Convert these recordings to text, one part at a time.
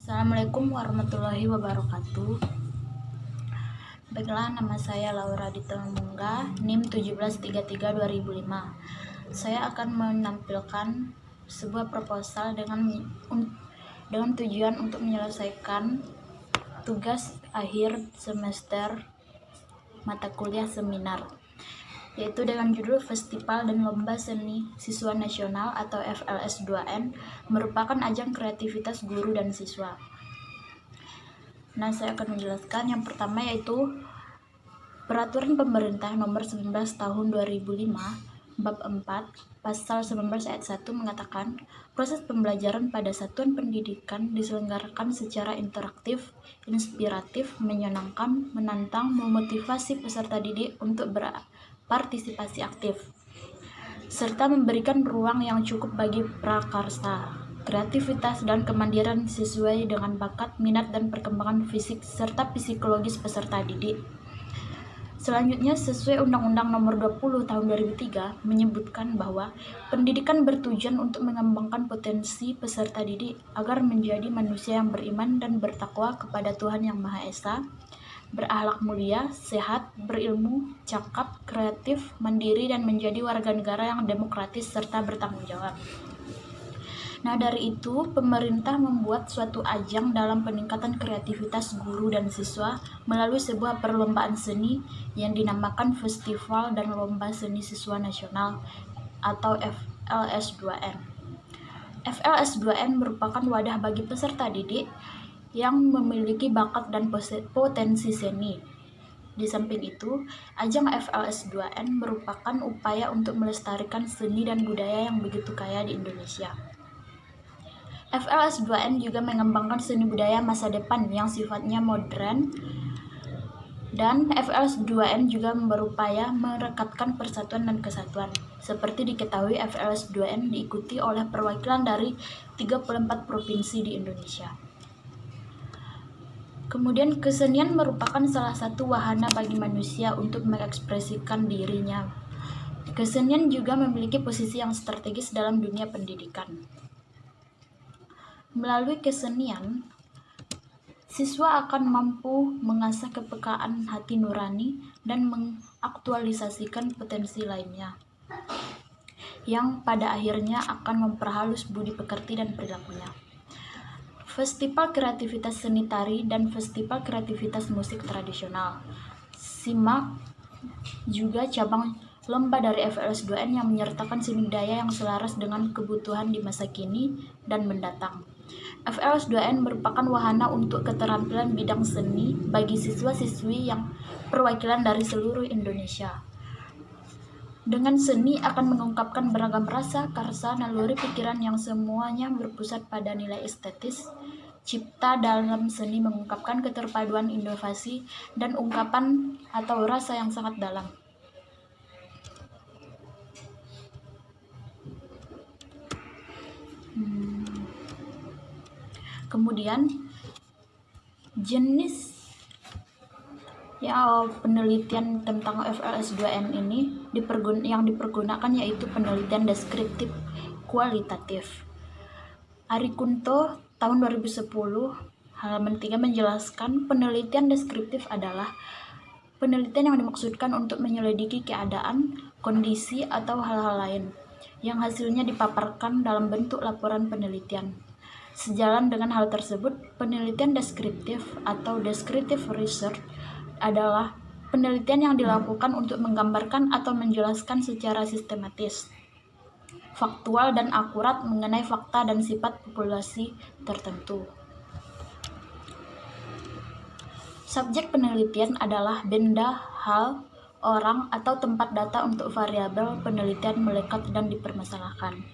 Assalamualaikum warahmatullahi wabarakatuh. Baiklah, nama saya Laura Dita Munggah, NIM 1733-2005. Saya akan menampilkan sebuah proposal dengan tujuan untuk menyelesaikan tugas akhir semester mata kuliah seminar, yaitu dengan judul Festival dan Lomba Seni Siswa Nasional atau FLS2N merupakan ajang kreativitas guru dan siswa. Nah, saya akan menjelaskan yang pertama, yaitu Peraturan Pemerintah Nomor 19 Tahun 2005 Bab 4 Pasal 19 Ayat 1 mengatakan proses pembelajaran pada satuan pendidikan diselenggarakan secara interaktif, inspiratif, menyenangkan, menantang, memotivasi peserta didik untuk berpartisipasi aktif, serta memberikan ruang yang cukup bagi prakarsa, kreativitas, dan kemandirian sesuai dengan bakat, minat, dan perkembangan fisik serta psikologis peserta didik. Selanjutnya, sesuai Undang-Undang Nomor 20 Tahun 2003 menyebutkan bahwa pendidikan bertujuan untuk mengembangkan potensi peserta didik agar menjadi manusia yang beriman dan bertakwa kepada Tuhan Yang Maha Esa, berakhlak mulia, sehat, berilmu, cakap, kreatif, mandiri, dan menjadi warga negara yang demokratis serta bertanggung jawab. Nah, dari itu, pemerintah membuat suatu ajang dalam peningkatan kreativitas guru dan siswa melalui sebuah perlombaan seni yang dinamakan Festival dan Lomba Seni Siswa Nasional atau FLS2N. FLS2N merupakan wadah bagi peserta didik yang memiliki bakat dan potensi seni. Di samping itu, ajang FLS2N merupakan upaya untuk melestarikan seni dan budaya yang begitu kaya di Indonesia. FLS2N juga mengembangkan seni budaya masa depan yang sifatnya modern, dan FLS2N juga berupaya merekatkan persatuan dan kesatuan. Seperti diketahui, FLS2N diikuti oleh perwakilan dari 34 provinsi di Indonesia. Kemudian, kesenian merupakan salah satu wahana bagi manusia untuk mengekspresikan dirinya. Kesenian juga memiliki posisi yang strategis dalam dunia pendidikan. Melalui kesenian, siswa akan mampu mengasah kepekaan hati nurani dan mengaktualisasikan potensi lainnya, yang pada akhirnya akan memperhalus budi pekerti dan perilakunya. Festival Kreativitas Seni Tari dan Festival Kreativitas Musik Tradisional. Simak juga cabang lomba dari FLS2N yang menyertakan seni budaya yang selaras dengan kebutuhan di masa kini dan mendatang. FLS2N merupakan wahana untuk keterampilan bidang seni bagi siswa-siswi yang perwakilan dari seluruh Indonesia. Dengan seni akan mengungkapkan beragam rasa, karsa, naluri pikiran yang semuanya berpusat pada nilai estetis. Cipta dalam seni mengungkapkan keterpaduan inovasi dan ungkapan atau rasa yang sangat dalam. Kemudian, jenis penelitian tentang FLS2N ini yang dipergunakan yaitu penelitian deskriptif kualitatif. Ari Kunto tahun 2010 halaman 3 menjelaskan penelitian deskriptif adalah penelitian yang dimaksudkan untuk menyelidiki keadaan, kondisi, atau hal-hal lain yang hasilnya dipaparkan dalam bentuk laporan penelitian. Sejalan dengan hal tersebut, penelitian deskriptif atau descriptive research adalah penelitian yang dilakukan untuk menggambarkan atau menjelaskan secara sistematis, faktual, dan akurat mengenai fakta dan sifat populasi tertentu. Subjek penelitian adalah benda, hal, orang, atau tempat data untuk variabel penelitian melekat dan dipermasalahkan.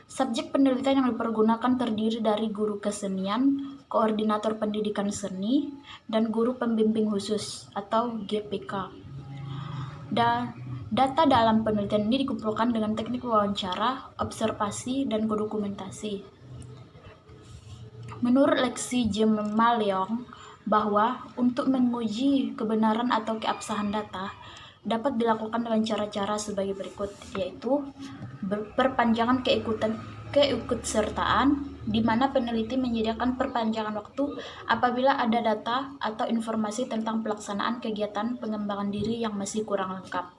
Subjek penelitian yang dipergunakan terdiri dari guru kesenian, koordinator pendidikan seni, dan guru pembimbing khusus atau GPK. Data dalam penelitian ini dikumpulkan dengan teknik wawancara, observasi, dan dokumentasi. Menurut Lexi Jemaleong, bahwa untuk menguji kebenaran atau keabsahan data dapat dilakukan dengan cara-cara sebagai berikut, yaitu perpanjangan keikutsertaan, di mana peneliti menyediakan perpanjangan waktu apabila ada data atau informasi tentang pelaksanaan kegiatan pengembangan diri yang masih kurang lengkap.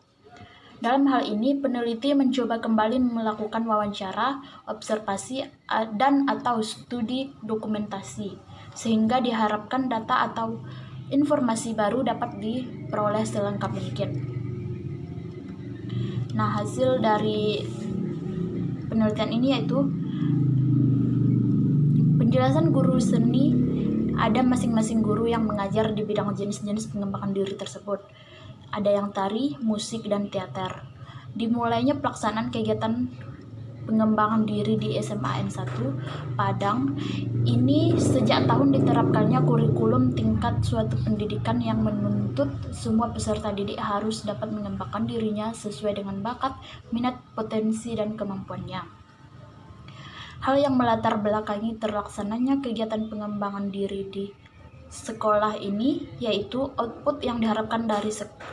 Dalam hal ini, peneliti mencoba kembali melakukan wawancara, observasi, dan atau studi dokumentasi, sehingga diharapkan data atau informasi baru dapat diperoleh selengkap mungkin. Nah, hasil dari penelitian ini yaitu penjelasan guru seni. Ada masing-masing guru yang mengajar di bidang jenis-jenis pengembangan diri tersebut. Ada yang tari, musik, dan teater. Dimulainya pelaksanaan kegiatan pengembangan diri di SMA N1 Padang ini sejak tahun diterapkannya kurikulum tingkat suatu pendidikan yang menuntut semua peserta didik harus dapat mengembangkan dirinya sesuai dengan bakat, minat, potensi, dan kemampuannya. Hal yang melatar belakangi terlaksananya kegiatan pengembangan diri di sekolah ini yaitu output yang diharapkan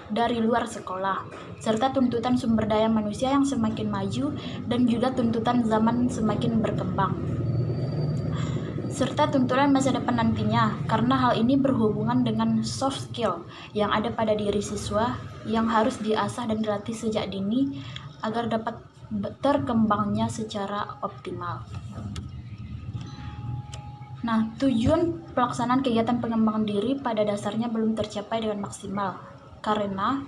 dari luar sekolah, serta tuntutan sumber daya manusia yang semakin maju dan juga tuntutan zaman semakin berkembang, serta tuntutan masa depan nantinya, karena hal ini berhubungan dengan soft skill yang ada pada diri siswa yang harus diasah dan dilatih sejak dini agar dapat terkembangnya secara optimal. Nah, tujuan pelaksanaan kegiatan pengembangan diri pada dasarnya belum tercapai dengan maksimal karena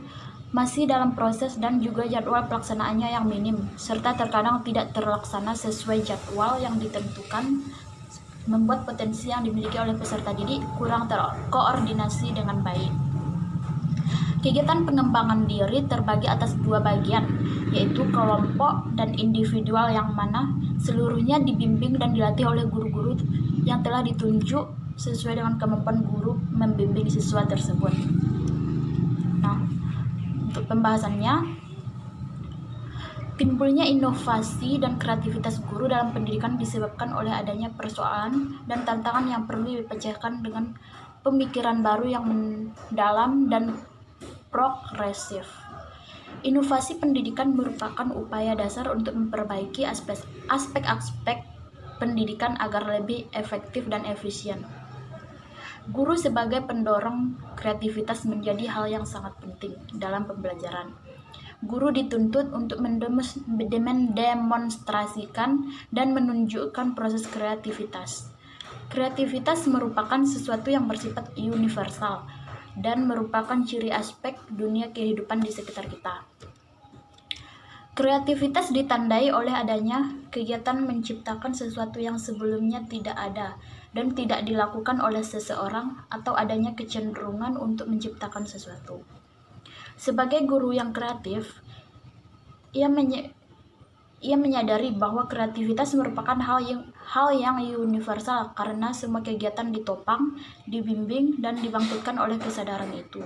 masih dalam proses dan juga jadwal pelaksanaannya yang minim, serta terkadang tidak terlaksana sesuai jadwal yang ditentukan, membuat potensi yang dimiliki oleh peserta didik kurang terkoordinasi dengan baik. Kegiatan pengembangan diri terbagi atas dua bagian, yaitu kelompok dan individual, yang mana seluruhnya dibimbing dan dilatih oleh guru-guru yang telah ditunjuk sesuai dengan kemampuan guru membimbing siswa tersebut. Nah, untuk pembahasannya, timbulnya inovasi dan kreativitas guru dalam pendidikan disebabkan oleh adanya persoalan dan tantangan yang perlu dipecahkan dengan pemikiran baru yang mendalam dan progresif. Inovasi pendidikan merupakan upaya dasar untuk memperbaiki aspek-aspek pendidikan agar lebih efektif dan efisien. Guru sebagai pendorong kreativitas menjadi hal yang sangat penting dalam pembelajaran. Guru dituntut untuk mendemonstrasikan dan menunjukkan proses kreativitas. Kreativitas merupakan sesuatu yang bersifat universal dan merupakan ciri aspek dunia kehidupan di sekitar kita. Kreativitas ditandai oleh adanya kegiatan menciptakan sesuatu yang sebelumnya tidak ada dan tidak dilakukan oleh seseorang, atau adanya kecenderungan untuk menciptakan sesuatu. Sebagai guru yang kreatif, ia menyadari bahwa kreativitas merupakan hal yang universal karena semua kegiatan ditopang, dibimbing, dan dibangkitkan oleh kesadaran itu.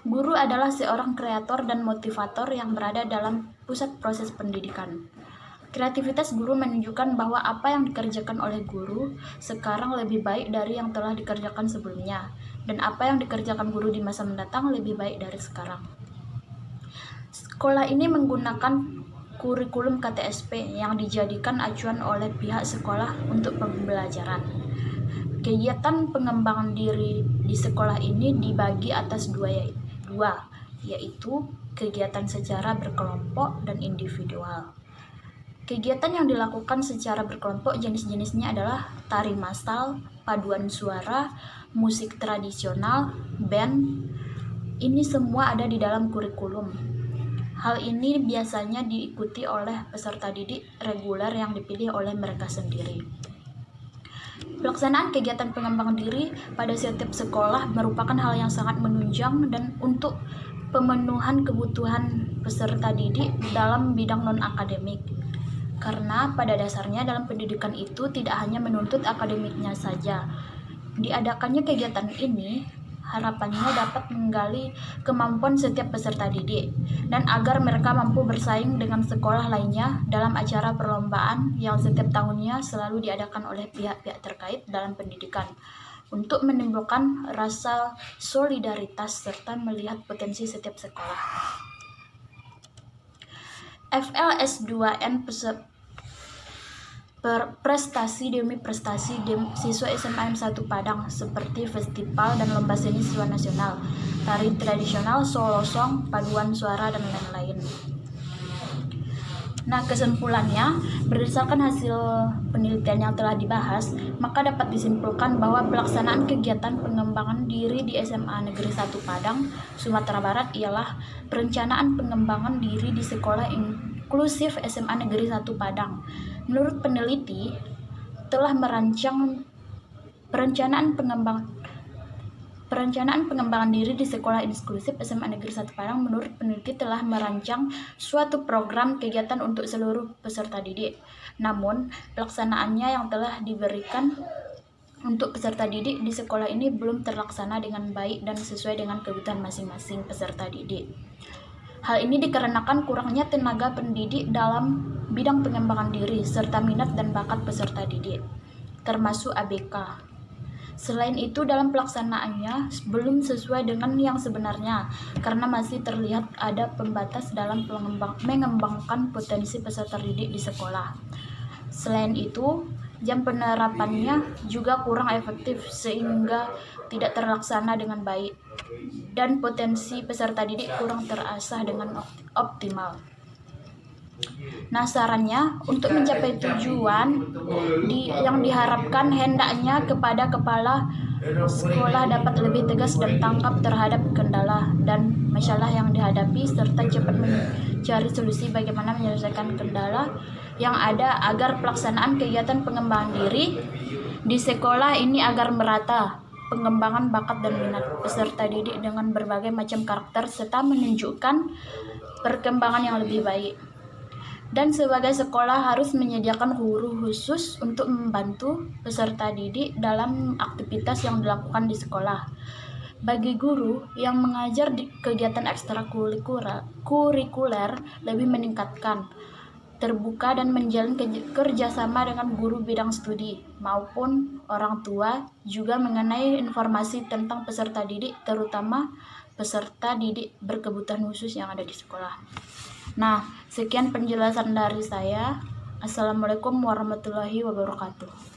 Guru adalah seorang kreator dan motivator yang berada dalam pusat proses pendidikan. Kreativitas guru menunjukkan bahwa apa yang dikerjakan oleh guru sekarang lebih baik dari yang telah dikerjakan sebelumnya, dan apa yang dikerjakan guru di masa mendatang lebih baik dari sekarang. Sekolah ini menggunakan kurikulum KTSP yang dijadikan acuan oleh pihak sekolah untuk pembelajaran. Kegiatan pengembangan diri di sekolah ini dibagi atas dua, yaitu kegiatan secara berkelompok dan individual. Kegiatan yang dilakukan secara berkelompok jenis-jenisnya adalah tari massal, paduan suara, musik tradisional, band. Ini semua ada di dalam kurikulum. Hal ini biasanya diikuti oleh peserta didik reguler yang dipilih oleh mereka sendiri. Pelaksanaan kegiatan pengembangan diri pada setiap sekolah merupakan hal yang sangat menunjang dan untuk pemenuhan kebutuhan peserta didik dalam bidang non-akademik. Karena pada dasarnya dalam pendidikan itu tidak hanya menuntut akademiknya saja. Diadakannya kegiatan ini harapannya dapat menggali kemampuan setiap peserta didik dan agar mereka mampu bersaing dengan sekolah lainnya dalam acara perlombaan yang setiap tahunnya selalu diadakan oleh pihak-pihak terkait dalam pendidikan untuk menimbulkan rasa solidaritas serta melihat potensi setiap sekolah. FLS2N prestasi demi prestasi siswa SMA M1 Padang seperti festival dan lomba seni siswa nasional, tari tradisional, solo song, paduan suara, dan lain-lain. Nah, kesimpulannya, berdasarkan hasil penelitian yang telah dibahas, maka dapat disimpulkan bahwa pelaksanaan kegiatan pengembangan diri di SMA Negeri 1 Padang, Sumatera Barat ialah perencanaan pengembangan diri di sekolah inklusif SMA Negeri 1 Padang. Menurut peneliti, telah merancang perencanaan pengembangan diri di sekolah inklusif SMA Negeri 1 Padang. Menurut peneliti telah merancang suatu program kegiatan untuk seluruh peserta didik. Namun, pelaksanaannya yang telah diberikan untuk peserta didik di sekolah ini belum terlaksana dengan baik dan sesuai dengan kebutuhan masing-masing peserta didik. Hal ini dikarenakan kurangnya tenaga pendidik dalam bidang pengembangan diri serta minat dan bakat peserta didik, termasuk ABK. Selain itu, dalam pelaksanaannya belum sesuai dengan yang sebenarnya karena masih terlihat ada pembatas dalam mengembangkan potensi peserta didik di sekolah. Selain itu, jam penerapannya juga kurang efektif sehingga tidak terlaksana dengan baik dan potensi peserta didik kurang terasah dengan optimal. Nah, sarannya untuk mencapai tujuan yang diharapkan, hendaknya kepada kepala sekolah dapat lebih tegas dan tangkap terhadap kendala dan masalah yang dihadapi serta cepat mencari solusi bagaimana menyelesaikan kendala yang ada agar pelaksanaan kegiatan pengembangan diri di sekolah ini agar merata pengembangan bakat dan minat peserta didik dengan berbagai macam karakter serta menunjukkan perkembangan yang lebih baik. Dan sebagai sekolah harus menyediakan guru khusus untuk membantu peserta didik dalam aktivitas yang dilakukan di sekolah. Bagi guru yang mengajar di kegiatan ekstrakurikuler lebih meningkatkan, terbuka dan menjalin kerjasama dengan guru bidang studi maupun orang tua juga mengenai informasi tentang peserta didik, terutama peserta didik berkebutuhan khusus yang ada di sekolah. Nah, sekian penjelasan dari saya. Assalamualaikum warahmatullahi wabarakatuh.